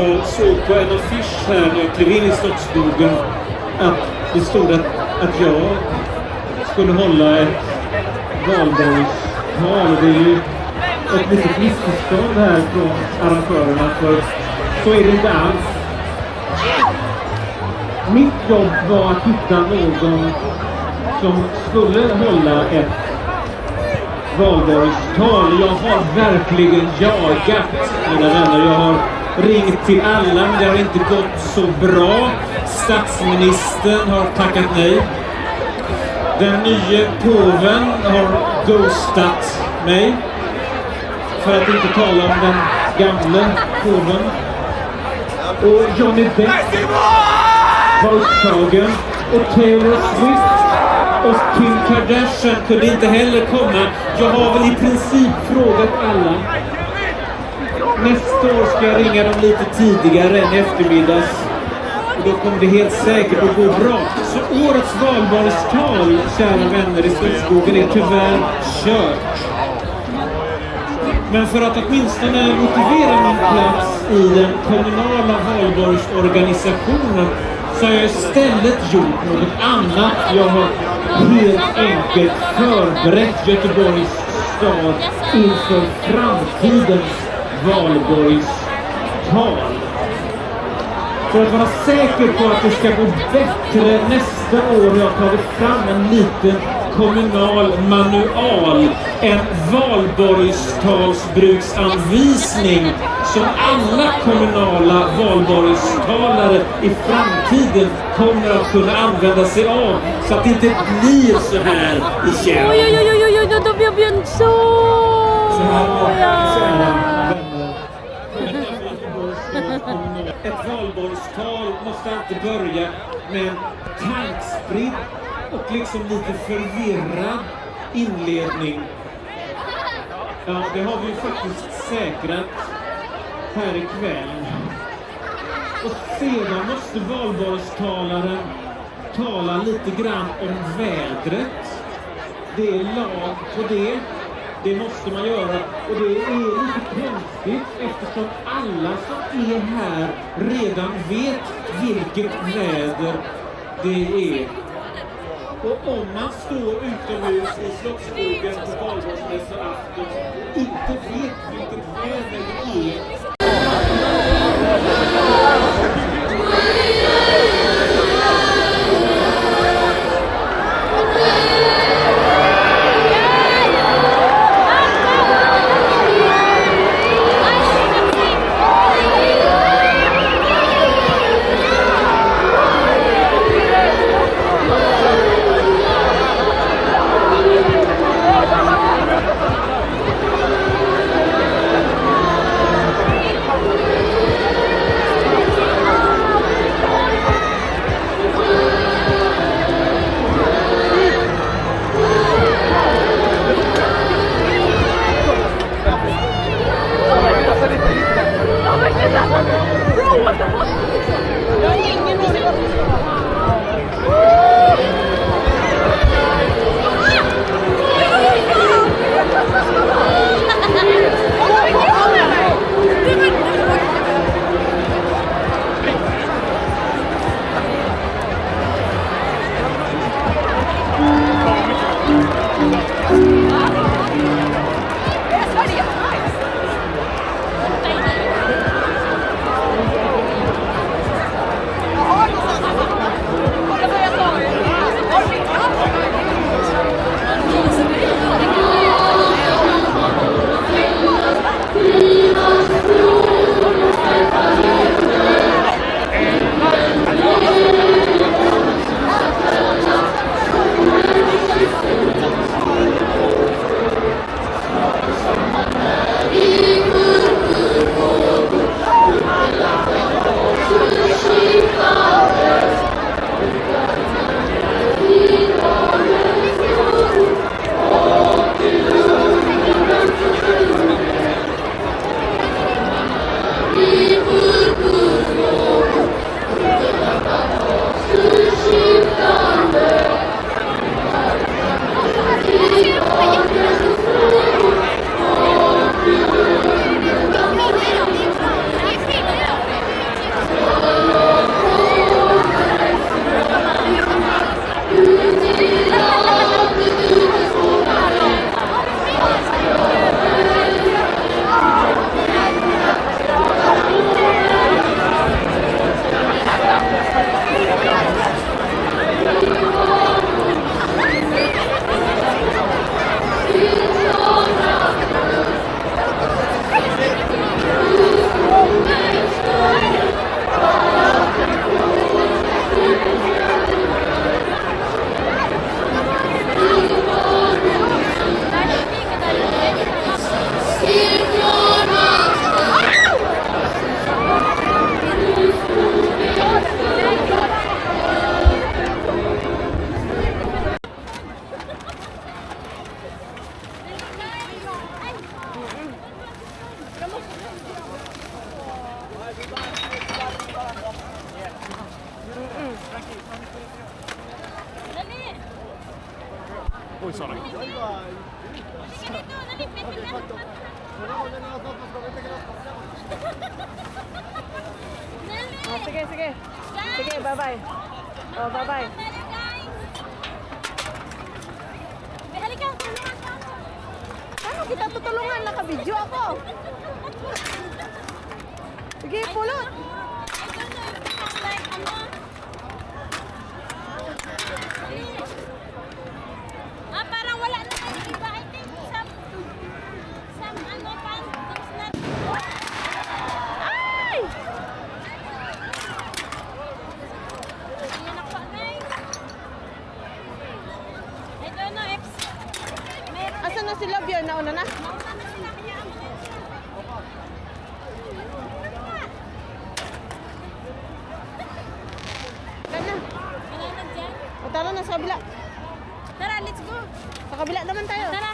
Jag såg på en affisch här när jag klev in i Slottsskogen att det stod att jag skulle hålla ett valborgstal. Det är ju ett litet missförstånd här från arrangörerna, för så är det inte alls. Mitt jobb var att hitta någon som skulle hålla ett valborgstal. Jag har verkligen jagat, mina vänner. Jag har ringt till alla, men det har inte gått så bra. Statsministern har tackat nej. Den nya påven har ghostat mig. För att inte tala om den gamla påven. Och Johnny Depp var upptagen. Och Taylor Swift och Kim Kardashian kunde inte heller komma. Jag har väl i princip frågat alla. Nästa år ska jag ringa dem lite tidigare än eftermiddags. Och då kommer det helt säkert att gå bra. Så årets valborgstal, kära vänner i Slottsskogen, är tyvärr kört. Men för att åtminstone motivera min plats i den kommunala valborgsorganisationen så har jag istället gjort något annat. Jag har helt enkelt förberett Göteborgs stad inför framtidens valborgstal. För att vara säker på att det ska gå bättre nästa år har jag tagit fram en liten kommunal manual, en valborgstalsbruksanvisning som alla kommunala valborgstalare i framtiden kommer att kunna använda sig av, så att det inte blir så här igen. Oj, då blir vi en så här var vänner. Ett valborgstal måste alltid börja med en tankspridd och liksom lite förvirrad inledning. Ja, det har vi ju faktiskt säkrat här ikväll. Och sedan måste valborgstalaren tala lite grann om vädret. Det är lag på det. Det måste man göra, och det är lite konstigt eftersom alla som är här redan vet vilket väder det är. Och om man står utomhus i Slottsskogen på valborgsmässoafton och inte vet vilket väder det är, Oj, Sara. Oh, sige, sige. Sige, bye-bye. Oh, bye-bye. Halika, Paano kita tutulungan? Naka-video ako. Sige, pulot. parang wala na kayo iba. I think some ano pa, things na. Ay! Yan ako, guys. I don't know if meron. Asan na sila, Bjorn? Nauna na? Nauna na sila kaya ang Tara na. wala na dyan. O, tara na sa kabila. Tara, let's go. Sa kabila naman tayo. Tara.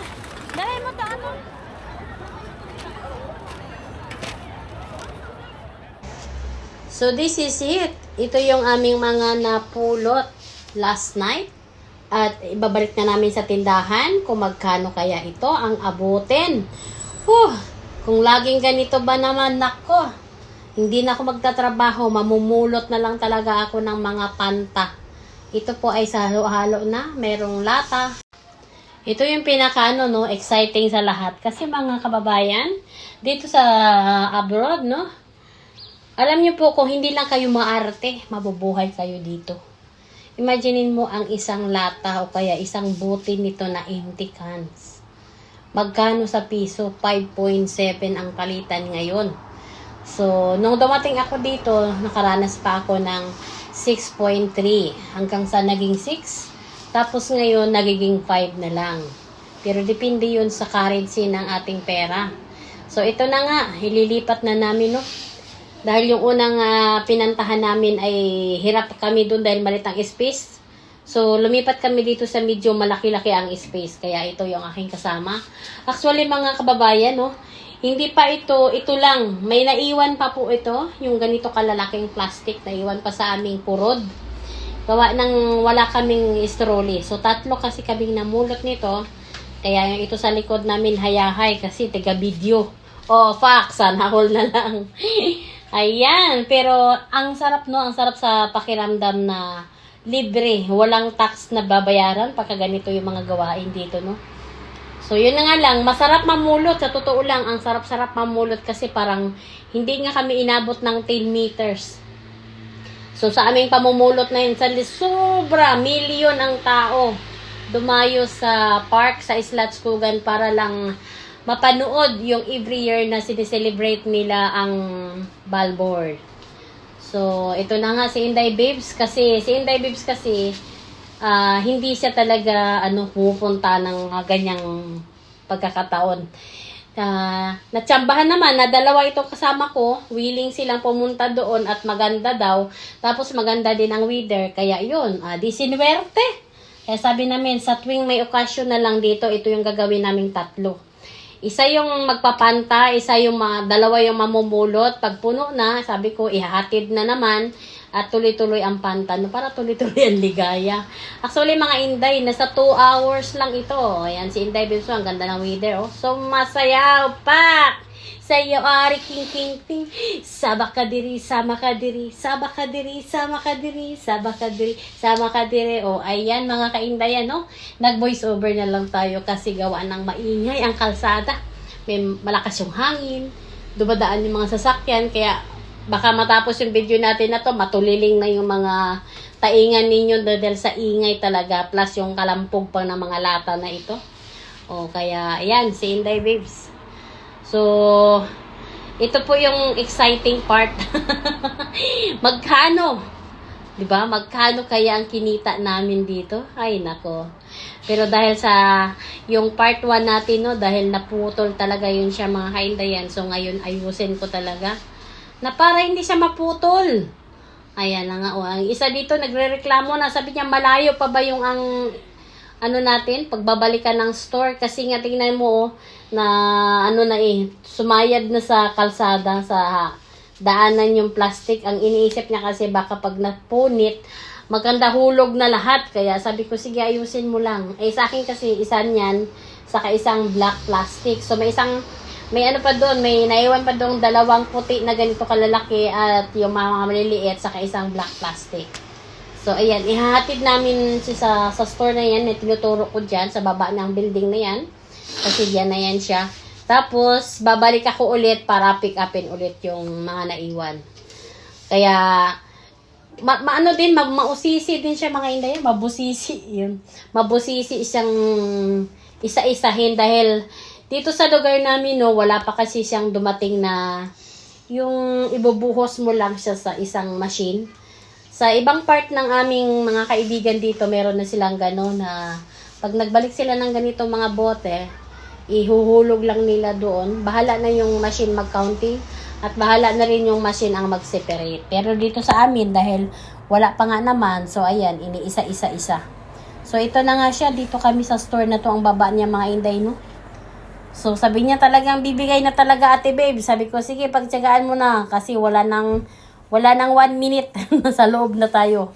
Dalhin mo to ano. So this is it. Ito yung aming mga napulot last night. At ibabalik na namin sa tindahan kung magkano kaya ito ang abutin. Kung laging ganito ba naman, nako. Hindi na ako magtatrabaho. Mamumulot na lang talaga ako ng mga panta. Ito po ay sa halo-halo na. Merong lata. Ito yung exciting sa lahat. Kasi mga kababayan, dito sa abroad, no? Alam niyo po, kung hindi lang kayo maarte, mabubuhay kayo dito. Imaginein mo ang isang lata o kaya isang buti nito na empty cans. Magkano sa piso? 5.7 ang palitan ngayon. So, nung dumating ako dito, nakaranas pa ako ng 6.3 hanggang sa naging 6. Tapos ngayon, nagiging 5 na lang. Pero depende yun sa currency ng ating pera. So, ito na nga, ililipat na namin, no? Dahil yung unang pinantahan namin ay hirap kami doon dahil malit ang space. So, lumipat kami dito sa medyo malaki-laki ang space. Kaya ito yung aking kasama. Actually, mga kababayan, no, hindi pa ito lang. May naiwan pa po ito, yung ganito kalalaking plastic, naiwan pa sa aming purod. Gawa ng wala kaming strolley. So, 3 kasi kaming namulot nito. Kaya yung ito sa likod namin hayahay kasi taga-video. Fax, sana all na lang. Ayan, pero ang sarap, no? Ang sarap sa pakiramdam na libre, walang tax na babayaran pagka ganito yung mga gawain dito, no? So, yun na nga lang, masarap mamulot, sa totoo lang, ang sarap-sarap mamulot kasi parang hindi nga kami inabot ng 10 meters. So, sa aming pamumulot na yun, sobra, milyon ang tao dumayo sa park sa Isla Tskugan para lang mapanood yung every year na sineselebrate nila ang Balboard. So, ito na nga si Inday Babes kasi hindi siya talaga pupunta ng ganyang pagkakataon. Natsambahan naman na 2 ito kasama ko, willing silang pumunta doon at maganda daw. Tapos maganda din ang weather, kaya yun, di sinuwerte. Kaya sabi namin, sa tuwing may okasyon na lang dito, ito yung gagawin naming 3. Isa yung magpapanta, isa yung 2 yung mamumulot. Pag puno na, sabi ko, ihahatid na naman at tuloy-tuloy ang panta. No, para tuloy-tuloy ang ligaya. Actually, mga Inday, nasa 2 hours lang ito. Ayan, si Inday Bilso, ang ganda ng weather. Oh. So, masayaw pa! Sayo, ari, king. Sabak ka diri, sama ka diri. Sabak ka diri, sama ka diri. Sabak ka diri, sama ka diri. O, ayan, mga kaindayan, no? Nag-voice over na lang tayo kasi gawa ng maingay ang kalsada. May malakas yung hangin. Dumadaan yung mga sasakyan. Kaya, baka matapos yung video natin na to, matuliling na yung mga taingan ninyo dahil sa ingay talaga. Plus yung kalampog pang ng mga lata na ito. O, kaya, ayan, si Inday Babes. So, ito po yung exciting part. Magkano? 'Di ba? Magkano kaya ang kinita namin dito? Ay nako. Pero dahil sa yung part 1 natin, no, dahil naputol talaga yun siya, mga kaindayan. So ngayon ayusin ko talaga na para hindi siya maputol. Ayan na nga, ang isa dito nagrereklamo na, sabi niya malayo pa ba yung natin, pagbabalikan ng store kasi nga tingnan mo na sumayad na sa kalsada daanan yung plastic. Ang iniisip niya kasi baka pag napunit, maganda hulog na lahat. Kaya sabi ko, sige, ayusin mo lang. Eh, sa akin kasi, isa niyan, saka isang black plastic. So, may ano pa doon, may naiwan pa doon 2 puti na ganito kalalaki at yung mga maliliit, saka isang black plastic. So, ayan, ihahatid namin sa store na yan, tinuturo ko dyan, sa baba ng building na yan. Kasi dyan na yan siya. Tapos, babalik ako ulit para pick upin ulit yung mga naiwan. Kaya, maano din, mausisi din siya mga Inday. Mabusisi yun. Mabusisi siyang isa-isahin dahil dito sa lugar namin, no, wala pa kasi siyang dumating na yung ibubuhos mo lang siya sa isang machine. Sa ibang part ng aming mga kaibigan dito, meron na silang gano'n na pag nagbalik sila ng ganito mga bote, ihuhulog lang nila doon. Bahala na yung machine mag-counting at bahala na rin yung machine ang mag-separate. Pero dito sa amin, dahil wala pa nga naman, so ayan, iniisa-isa-isa. So ito na nga siya, dito kami sa store na to ang baba niya mga Inday, no? So sabi niya talagang bibigay na talaga ate babe. Sabi ko, sige, pagtsagaan mo na kasi wala nang 1 minute sa loob na tayo.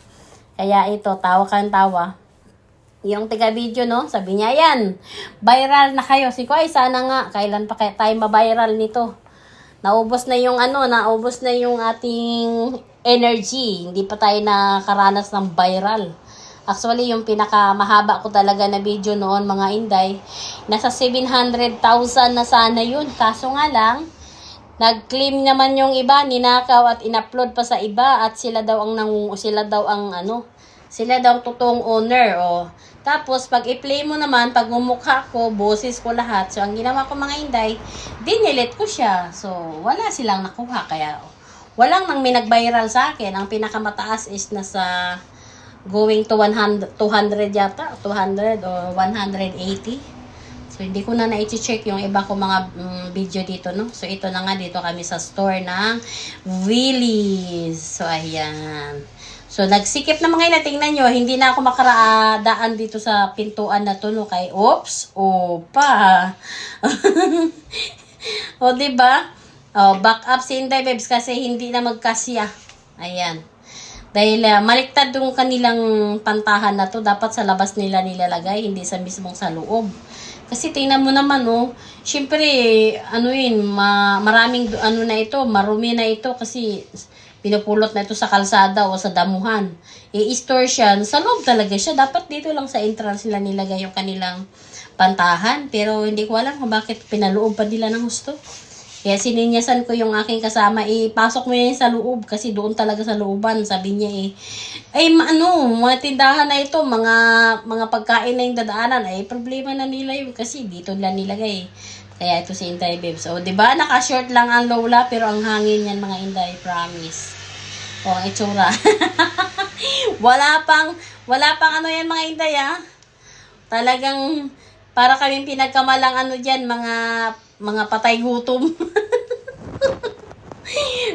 Kaya ito, tawa kang tawa. Yung taga-video, no? Sabi niya, yan, viral na kayo. Siko, ay, sana nga, kailan pa kaya tayo ma-viral nito? Naubos na yung naubos na yung ating energy. Hindi pa tayo nakaranas ng viral. Actually, yung pinakamahaba ko talaga na video noon, mga Inday, nasa 700,000 na sana yun. Kaso nga lang, nag-claim naman yung iba, ninakaw at in-upload pa sa iba at sila daw ang totoong owner. Oh. Tapos, pag i-play mo naman, pag mumukha ko, boses ko lahat. So, ang ginawa ko mga Inday, dinilit ko siya. So, wala silang nakuha. Kaya, walang nang may nag-viral sa akin. Ang pinakamataas is nasa going to 200 yata, 200 or 180. So, hindi ko na na-check yung iba ko mga video dito, no? So, ito na nga, dito kami sa store ng Willys. So, ayan. So, nagsikip na mga ina, tingnan nyo, hindi na ako makaradaan dito sa pintuan na to, no? Kay, oops, opa. O, diba? O, back up si Inday, babes, kasi hindi na magkasya. Ayan. Dahil maliktad yung kanilang pantahan na to, dapat sa labas nila nilalagay, hindi sa mismong sa loob. Kasi tingnan mo naman, oh, syempre, maraming, na ito, marumi na ito kasi pinupulot na ito sa kalsada o sa damuhan. I-store siya, sa loob talaga siya. Dapat dito lang sa entrance nila nilagay yung kanilang pantahan. Pero hindi ko alam kung bakit pinaloob pa nila ng gusto. Kaya sininyasan ko yung aking kasama, pasok mo yan sa loob kasi doon talaga sa looban. Sabi niya mga tindahan na ito, mga pagkain na yung dadaanan, problema na nila yun kasi dito nila nilagay. Kaya ito si Inday, babes. O, diba? Naka-short lang ang Lola pero ang hangin yan mga Inday, promise. O, ang itsura. wala pang yan mga Inday, ha? Talagang para kaming pinagkamalang dyan, mga patay gutom.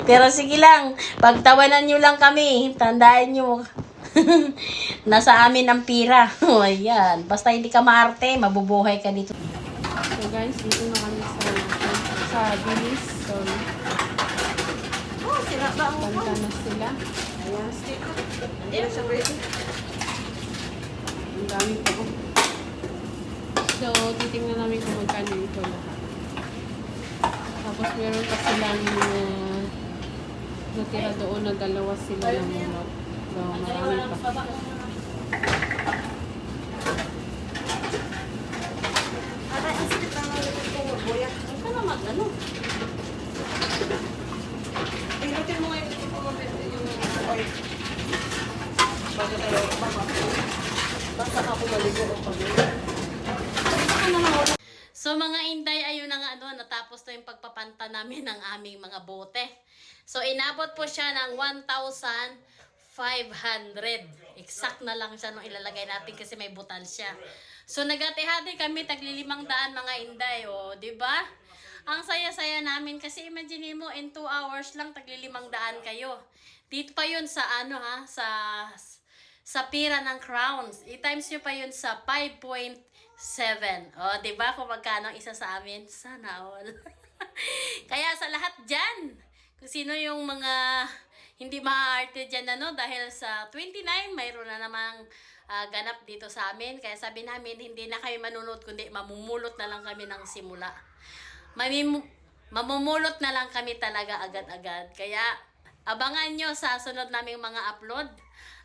Pero sige lang, pagtawanan nyo lang kami, tandaan nyo, nasa amin ang pira. O, ayan. Basta hindi ka maarte, mabubuhay ka dito. So guys, dito na kami sa Willys. So, Sira ba ang banta na sila. Ayan, stick. Hindi na siya ready. Ang dami po. So, titingnan namin kung magkano ito lahat. Tapos meron pa silang natira doon na 2 sila na mulot. So, marami pa. So mga Inday, ayun na nga natapos na yung pagpapanta namin ng aming mga bote. So inabot po siya ng 1,500. Exact na lang siya nung ilalagay natin kasi may butal siya. So nagati-hati kami tagli-500 mga Inday, o, di ba? Ang saya-saya namin kasi imagine mo in 2 hours lang tagli-500 kayo. Dito pa yun sa sa pira ng crowns. I-times nyo pa yun sa 5.7. O, diba kung magkano isa sa amin? Sana all. Kaya sa lahat dyan, sino yung mga hindi maaarte dyan, ano, dahil sa 29, mayroon na namang ganap dito sa amin. Kaya sabi namin, hindi na kayo manunod, kundi mamumulot na lang kami ng simula. Mamumulot na lang kami talaga agad-agad. Kaya, abangan nyo sa sunod naming mga upload.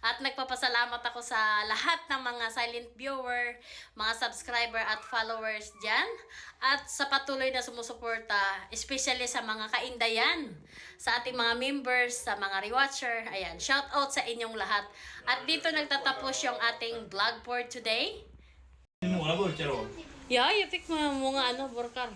At nagpapasalamat ako sa lahat ng mga silent viewer, mga subscriber at followers dyan. At sa patuloy na sumusuporta, especially sa mga kaindayan, sa ating mga members, sa mga rewatcher. Ayan, shout out sa inyong lahat. At dito nagtatapos yung ating vlog for today. Många burkar då. Ja, jag fick många borkar.